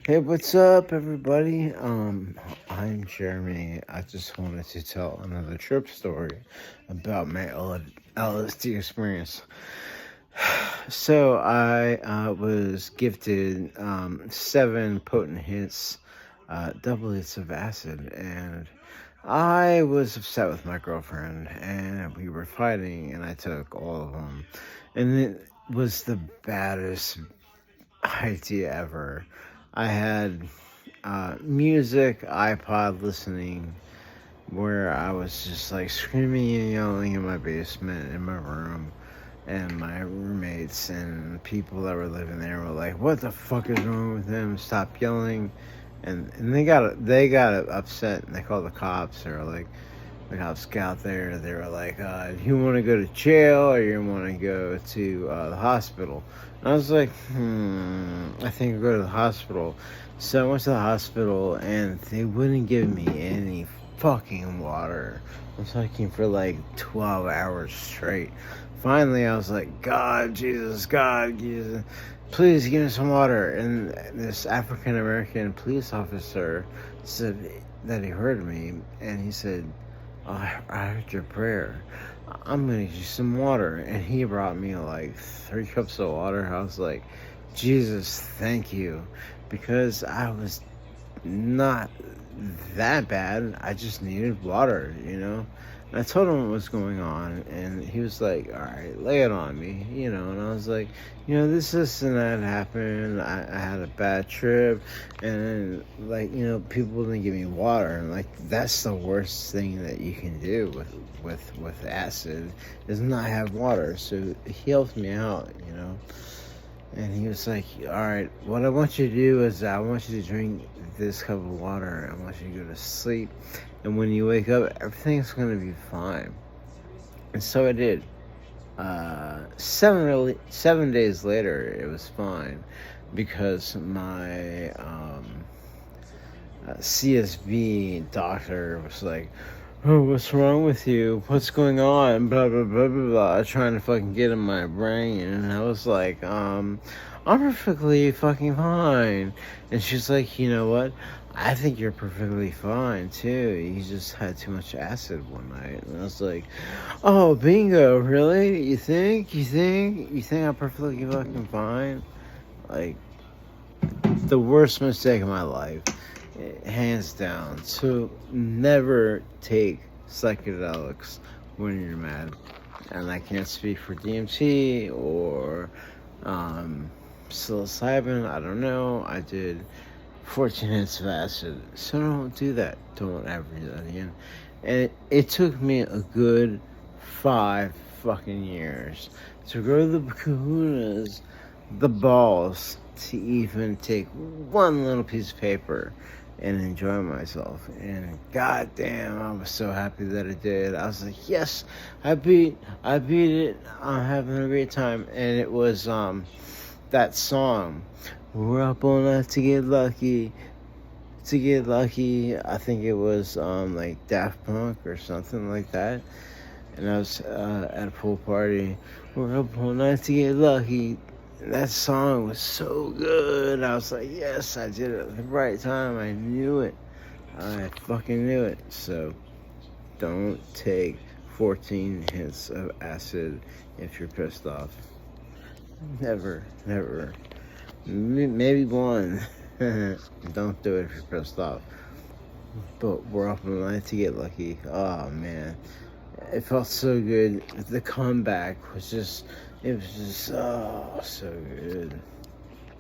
Hey, what's up, everybody? I'm Jeremy. I just wanted to tell another trip story about my LSD experience. So I was gifted 7 potent hits, double hits of acid, and I was upset with my girlfriend, and we were fighting, and I took all of them, and it was the baddest idea ever. I had music, iPod listening, where I was just like screaming and yelling in my basement, in my room, and my roommates and people that were living there were like, "What the fuck is wrong with him? Stop yelling!" And they got upset and they called the cops. They were like, the cops got there. They were like, "Do you want to go to jail or you want to go to the hospital?" And I was like, I think I'll go to the hospital. So I went to the hospital and they wouldn't give me any fucking water. I was hiking for like 12 hours straight. Finally, I was like, God, Jesus, please give me some water. And this African American police officer said that he heard me, and he said, I heard your prayer. I'm gonna get you some water. And he brought me like 3 cups of water. I was like, Jesus, thank you. Because I was not that bad. I just needed water. And I told him what was going on, and he was like, all right, lay it on me. And I was like, this and that happened. I had a bad trip, and like, people didn't give me water, and like, that's the worst thing that you can do with acid, is not have water. So he helped me out. And he was like, all right, what I want you to do is I want you to drink this cup of water. I want you to go to sleep. And when you wake up, everything's going to be fine. And so I did. 7 days later, it was fine. Because my CSB doctor was like, oh, what's wrong with you? What's going on? Blah, blah, blah, blah, blah. Trying to fucking get in my brain. And I was like, I'm perfectly fucking fine. And she's like, you know what? I think you're perfectly fine, too. You just had too much acid one night. And I was like, oh, bingo, really? You think I'm perfectly fucking fine? Like, the worst mistake of my life, hands down. So never take psychedelics when you're mad. And I can't speak for DMT or psilocybin. I don't know. I did 14 hits of acid. So don't do that. Don't ever do that again. And it took me a good 5 fucking years to grow the kahunas, the balls, to even take one little piece of paper and enjoy myself. And goddamn, I was so happy that I did. I was like, yes, I beat it. I'm having a great time. And it was that song, we're up all night to get lucky. I think it was like Daft Punk or something like that. And I was at a pool party. We're up all night to get lucky. That song was so good. I was like, yes, I did it at the right time. I knew it. I fucking knew it. So don't take 14 hits of acid if you're pissed off. Never. Maybe one. Don't do it if you're pissed off. But we're up all night to get lucky. Oh, man. It felt so good. The comeback was just, it was just, oh, so good.